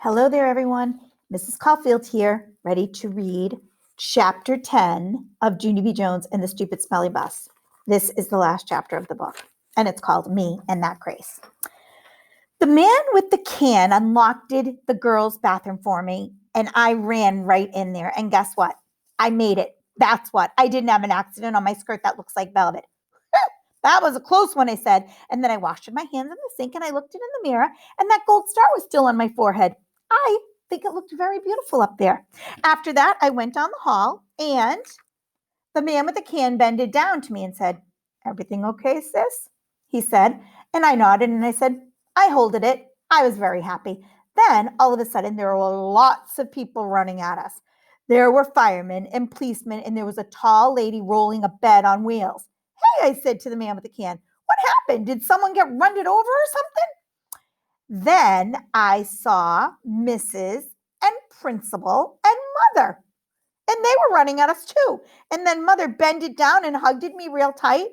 Hello there, everyone. Mrs. Caulfield here, ready to read Chapter 10 of Junie B. Jones and the Stupid Smelly Bus. This is the last chapter of the book, and it's called Me and That Grace. The man with the can unlocked the girls' bathroom for me, and I ran right in there. And guess what? I made it. That's what. I didn't have an accident on my skirt that looks like velvet. That was a close one, I said. And then I washed my hands in the sink and I looked in the mirror, and that gold star was still on my forehead. I think it looked very beautiful up there. After that, I went down the hall, and the man with the can bended down to me and said, "Everything okay, sis?" he said. And I nodded and I said, "I holded it." I was very happy. Then all of a sudden, there were lots of people running at us. There were firemen and policemen, and there was a tall lady rolling a bed on wheels. "Hey," I said to the man with the can, "what happened? Did someone get run it over or something?" Then I saw Mrs. and Principal and Mother, and they were running at us too. And then Mother bended down and hugged me real tight.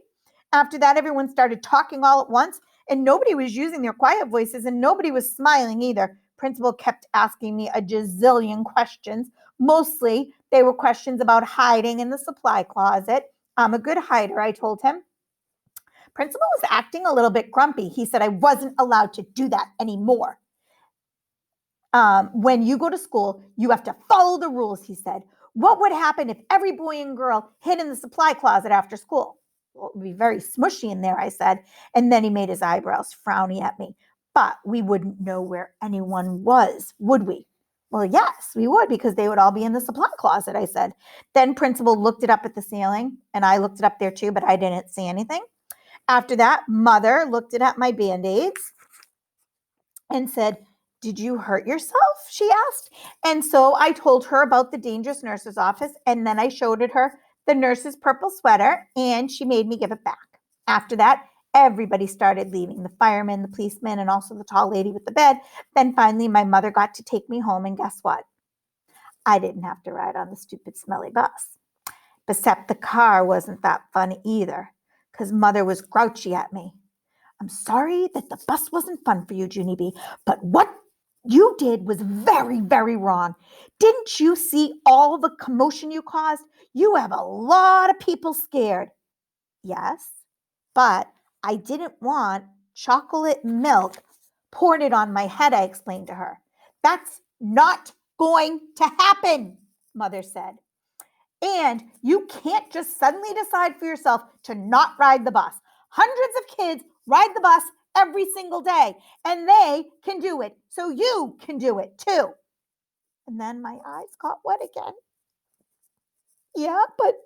After that, everyone started talking all at once, and nobody was using their quiet voices, and nobody was smiling either. Principal kept asking me a gazillion questions. Mostly, they were questions about hiding in the supply closet. I'm a good hider, I told him. Principal was acting a little bit grumpy. He said I wasn't allowed to do that anymore. When you go to school, you have to follow the rules, he said. What would happen if every boy and girl hid in the supply closet after school? Well, it would be very smushy in there, I said. And then he made his eyebrows frowny at me. But we wouldn't know where anyone was, would we? Well, yes, we would, because they would all be in the supply closet, I said. Then Principal looked it up at the ceiling, and I looked it up there too, but I didn't see anything. After that, Mother looked at my Band-Aids and said, "Did you hurt yourself?" she asked. And so I told her about the dangerous nurse's office, and then I showed her the nurse's purple sweater, and she made me give it back. After that, everybody started leaving, the firemen, the policemen, and also the tall lady with the bed. Then finally, my mother got to take me home, and guess what? I didn't have to ride on the stupid, smelly bus. Except the car wasn't that fun either, because Mother was grouchy at me. "I'm sorry that the bus wasn't fun for you, Junie B, but what you did was very, very wrong. Didn't you see all the commotion you caused? You have a lot of people scared." "Yes, but I didn't want chocolate milk poured on my head," I explained to her. "That's not going to happen," Mother said. "And you can't just suddenly decide for yourself to not ride the bus. Hundreds of kids ride the bus every single day, and they can do it. So you can do it too." And then my eyes got wet again. "Yeah, but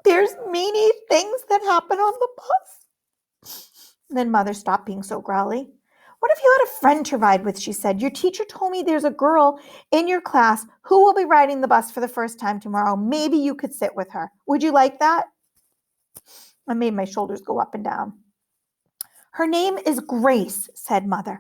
there's many things that happen on the bus." Then Mother stopped being so growly. "What if you had a friend to ride with?" she said. "Your teacher told me there's a girl in your class who will be riding the bus for the first time tomorrow. Maybe you could sit with her. Would you like that?" I made my shoulders go up and down. "Her name is Grace," said Mother.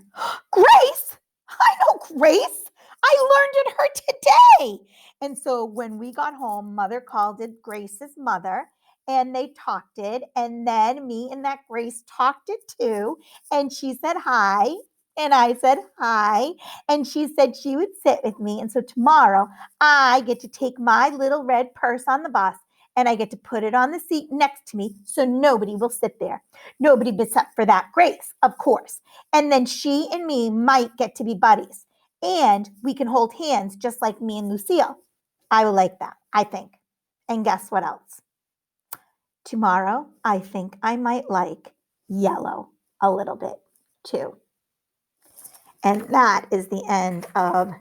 "Grace? I know Grace. I learned it her today." And so when we got home, Mother called it Grace's mother, and they talked it. And then me and that Grace talked it too. And she said hi. And I said hi. And she said she would sit with me. And so tomorrow I get to take my little red purse on the bus, and I get to put it on the seat next to me so nobody will sit there. Nobody except for that Grace, of course. And then she and me might get to be buddies. And we can hold hands just like me and Lucille. I will like that, I think. And guess what else? Tomorrow, I think I might like yellow a little bit too. And that is the end of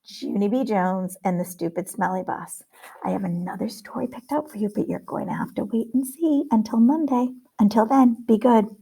Junie B. Jones and the Stupid Smelly Bus. I have another story picked out for you, but you're going to have to wait and see until Monday. Until then, be good.